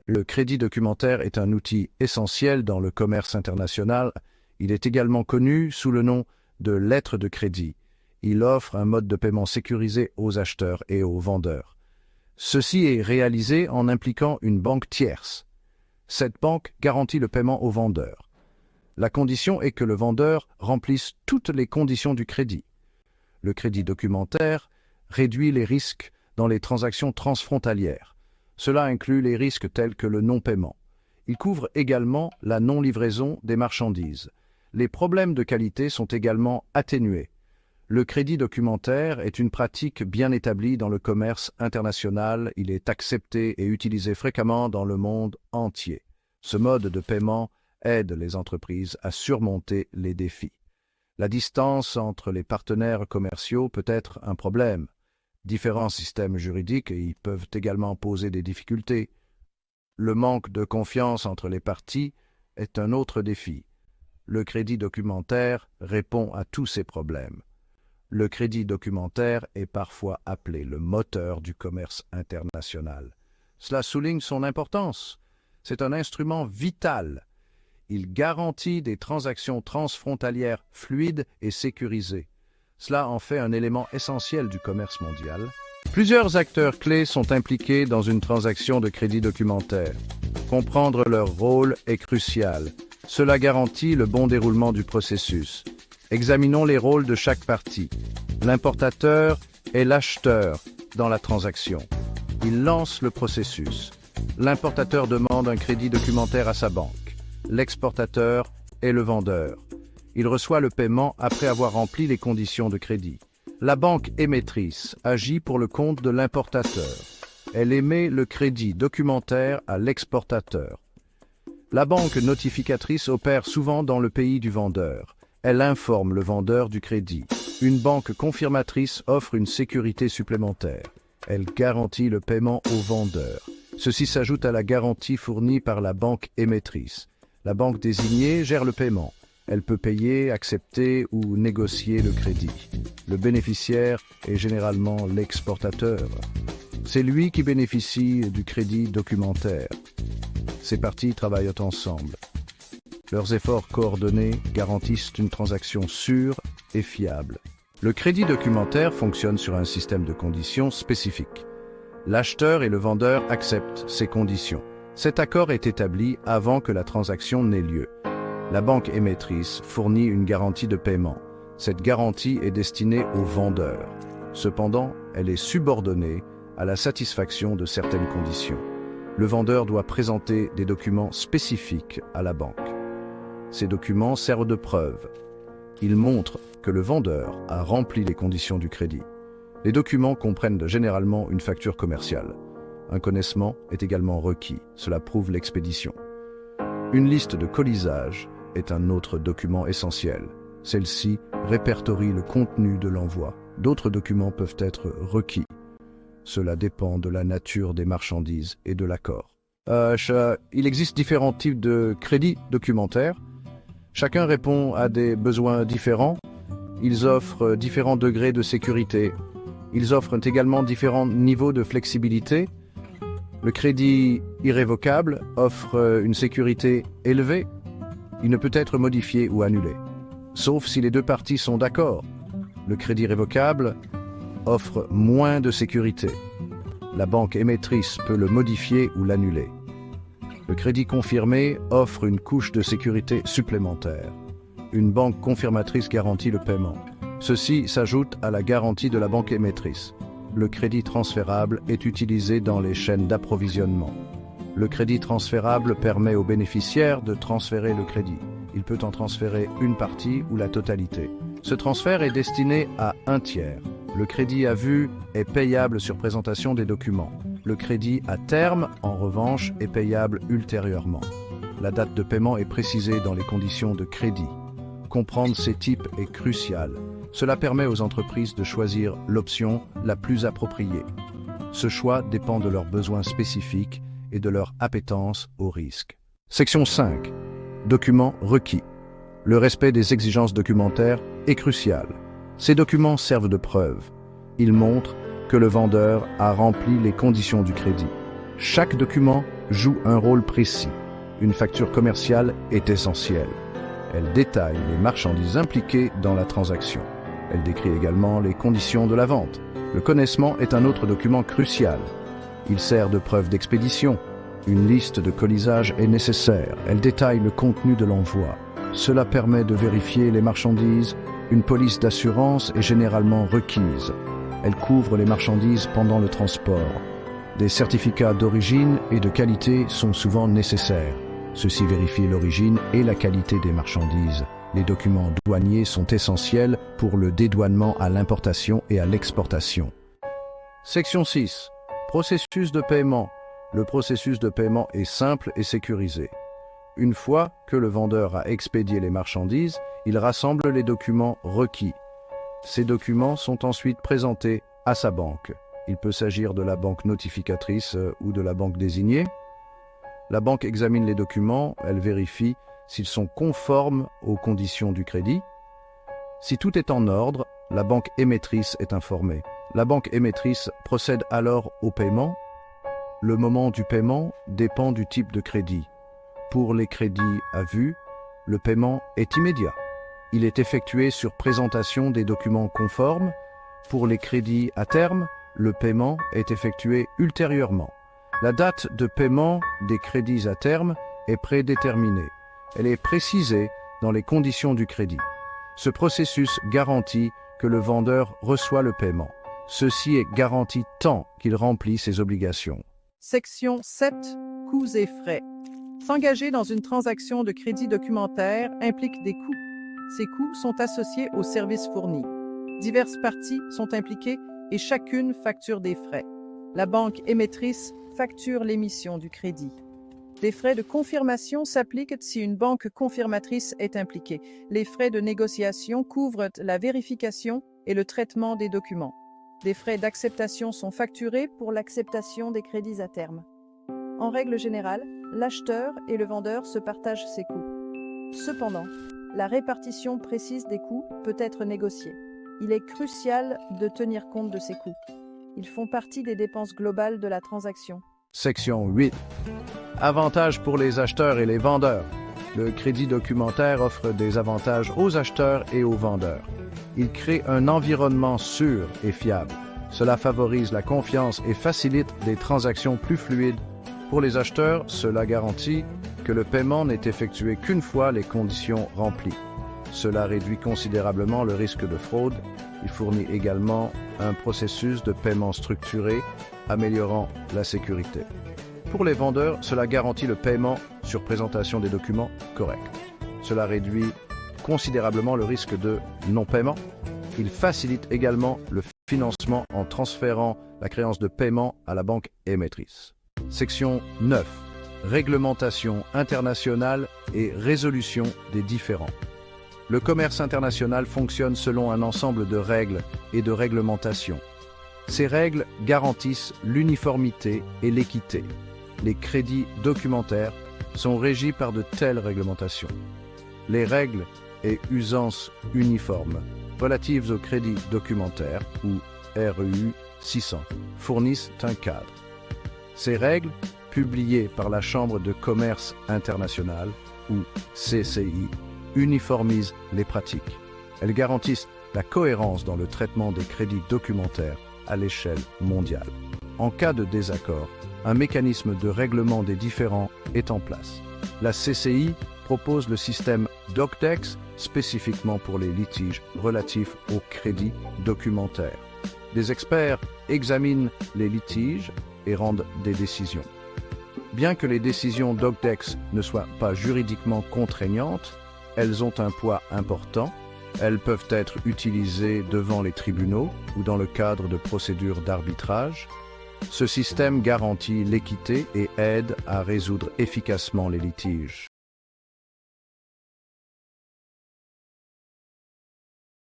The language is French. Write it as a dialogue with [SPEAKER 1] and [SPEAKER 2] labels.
[SPEAKER 1] Le crédit documentaire est un outil essentiel dans le commerce international. Il est également connu sous le nom de lettre de crédit. Il offre un mode de paiement sécurisé aux acheteurs et aux vendeurs. Ceci est réalisé en impliquant une banque tierce. Cette banque garantit le paiement au vendeur. La condition est que le vendeur remplisse toutes les conditions du crédit. Le crédit documentaire réduit les risques dans les transactions transfrontalières. Cela inclut les risques tels que le non-paiement. Il couvre également la non-livraison des marchandises. Les problèmes de qualité sont également atténués. Le crédit documentaire est une pratique bien établie dans le commerce international. Il est accepté et utilisé fréquemment dans le monde entier. Ce mode de paiement aide les entreprises à surmonter les défis. La distance entre les partenaires commerciaux peut être un problème. Différents systèmes juridiques y peuvent également poser des difficultés. Le manque de confiance entre les parties est un autre défi. Le crédit documentaire répond à tous ces problèmes. Le crédit documentaire est parfois appelé le moteur du commerce international. Cela souligne son importance. C'est un instrument vital. Il garantit des transactions transfrontalières fluides et sécurisées. Cela en fait un élément essentiel du commerce mondial. Plusieurs acteurs clés sont impliqués dans une transaction de crédit documentaire. Comprendre leur rôle est crucial. Cela garantit le bon déroulement du processus. Examinons les rôles de chaque partie. L'importateur est l'acheteur dans la transaction. Il lance le processus. L'importateur demande un crédit documentaire à sa banque. L'exportateur est le vendeur. Il reçoit le paiement après avoir rempli les conditions de crédit. La banque émettrice agit pour le compte de l'importateur. Elle émet le crédit documentaire à l'exportateur. La banque notificatrice opère souvent dans le pays du vendeur. Elle informe le vendeur du crédit. Une banque confirmatrice offre une sécurité supplémentaire. Elle garantit le paiement au vendeur. Ceci s'ajoute à la garantie fournie par la banque émettrice. La banque désignée gère le paiement. Elle peut payer, accepter ou négocier le crédit. Le bénéficiaire est généralement l'exportateur. C'est lui qui bénéficie du crédit documentaire. Ces parties travaillent ensemble. Leurs efforts coordonnés garantissent une transaction sûre et fiable. Le crédit documentaire fonctionne sur un système de conditions spécifiques. L'acheteur et le vendeur acceptent ces conditions. Cet accord est établi avant que la transaction n'ait lieu. La banque émettrice fournit une garantie de paiement. Cette garantie est destinée au vendeur. Cependant, elle est subordonnée à la satisfaction de certaines conditions. Le vendeur doit présenter des documents spécifiques à la banque. Ces documents servent de preuve. Ils montrent que le vendeur a rempli les conditions du crédit. Les documents comprennent généralement une facture commerciale. Un connaissement est également requis. Cela prouve l'expédition. Une liste de colisage est un autre document essentiel. Celle-ci répertorie le contenu de l'envoi. D'autres documents peuvent être requis. Cela dépend de la nature des marchandises et de l'accord. Il existe différents types de crédits documentaires. Chacun répond à des besoins différents. Ils offrent différents degrés de sécurité. Ils offrent également différents niveaux de flexibilité. Le crédit irrévocable offre une sécurité élevée. Il ne peut être modifié ou annulé, sauf si les deux parties sont d'accord. Le crédit révocable offre moins de sécurité. La banque émettrice peut le modifier ou l'annuler. Le crédit confirmé offre une couche de sécurité supplémentaire. Une banque confirmatrice garantit le paiement. Ceci s'ajoute à la garantie de la banque émettrice. Le crédit transférable est utilisé dans les chaînes d'approvisionnement. Le crédit transférable permet au bénéficiaire de transférer le crédit. Il peut en transférer une partie ou la totalité. Ce transfert est destiné à un tiers. Le crédit à vue est payable sur présentation des documents. Le crédit à terme, en revanche, est payable ultérieurement. La date de paiement est précisée dans les conditions de crédit. Comprendre ces types est crucial. Cela permet aux entreprises de choisir l'option la plus appropriée. Ce choix dépend de leurs besoins spécifiques et de leur appétence au risque. Section 5. Documents requis. Le respect des exigences documentaires est crucial. Ces documents servent de preuve. Ils montrent que le vendeur a rempli les conditions du crédit. Chaque document joue un rôle précis. Une facture commerciale est essentielle. Elle détaille les marchandises impliquées dans la transaction. Elle décrit également les conditions de la vente. Le connaissement est un autre document crucial. Il sert de preuve d'expédition. Une liste de colisage est nécessaire. Elle détaille le contenu de l'envoi. Cela permet de vérifier les marchandises. Une police d'assurance est généralement requise. Elle couvre les marchandises pendant le transport. Des certificats d'origine et de qualité sont souvent nécessaires. Ceux-ci vérifient l'origine et la qualité des marchandises. Les documents douaniers sont essentiels pour le dédouanement à l'importation et à l'exportation. Section 6. Processus de paiement. Le processus de paiement est simple et sécurisé. Une fois que le vendeur a expédié les marchandises, il rassemble les documents requis. Ces documents sont ensuite présentés à sa banque. Il peut s'agir de la banque notificatrice ou de la banque désignée. La banque examine les documents, elle vérifie s'ils sont conformes aux conditions du crédit. Si tout est en ordre, la banque émettrice est informée. La banque émettrice procède alors au paiement. Le moment du paiement dépend du type de crédit. Pour les crédits à vue, le paiement est immédiat. Il est effectué sur présentation des documents conformes. Pour les crédits à terme, le paiement est effectué ultérieurement. La date de paiement des crédits à terme est prédéterminée. Elle est précisée dans les conditions du crédit. Ce processus garantit que le vendeur reçoit le paiement. Ceci est garanti tant qu'il remplit ses obligations.
[SPEAKER 2] Section 7. Coûts et frais. S'engager dans une transaction de crédit documentaire implique des coûts. Ces coûts sont associés aux services fournis. Diverses parties sont impliquées et chacune facture des frais. La banque émettrice facture l'émission du crédit. Les frais de confirmation s'appliquent si une banque confirmatrice est impliquée. Les frais de négociation couvrent la vérification et le traitement des documents. Des frais d'acceptation sont facturés pour l'acceptation des crédits à terme. En règle générale, l'acheteur et le vendeur se partagent ces coûts. Cependant, la répartition précise des coûts peut être négociée. Il est crucial de tenir compte de ces coûts. Ils font partie des dépenses globales de la transaction.
[SPEAKER 1] Section 8. Avantages pour les acheteurs et les vendeurs. Le crédit documentaire offre des avantages aux acheteurs et aux vendeurs. Il crée un environnement sûr et fiable. Cela favorise la confiance et facilite des transactions plus fluides. Pour les acheteurs, cela garantit que le paiement n'est effectué qu'une fois les conditions remplies. Cela réduit considérablement le risque de fraude. Il fournit également un processus de paiement structuré, améliorant la sécurité. Pour les vendeurs, cela garantit le paiement sur présentation des documents corrects. Cela réduit considérablement le risque de non-paiement. Il facilite également le financement en transférant la créance de paiement à la banque émettrice. Section 9. Réglementation internationale et résolution des différends. Le commerce international fonctionne selon un ensemble de règles et de réglementations. Ces règles garantissent l'uniformité et l'équité. Les crédits documentaires sont régis par de telles réglementations. Les règles et usances uniformes relatives au crédit documentaire, ou REU 600, fournissent un cadre. Ces règles, publiées par la Chambre de commerce internationale, ou CCI, uniformisent les pratiques. Elles garantissent la cohérence dans le traitement des crédits documentaires à l'échelle mondiale. En cas de désaccord, un mécanisme de règlement des différends est en place. La CCI propose le système DocDex spécifiquement pour les litiges relatifs au crédit documentaire. Des experts examinent les litiges et rendent des décisions. Bien que les décisions DocDex ne soient pas juridiquement contraignantes, elles ont un poids important. Elles peuvent être utilisées devant les tribunaux ou dans le cadre de procédures d'arbitrage. Ce système garantit l'équité et aide à résoudre efficacement les litiges.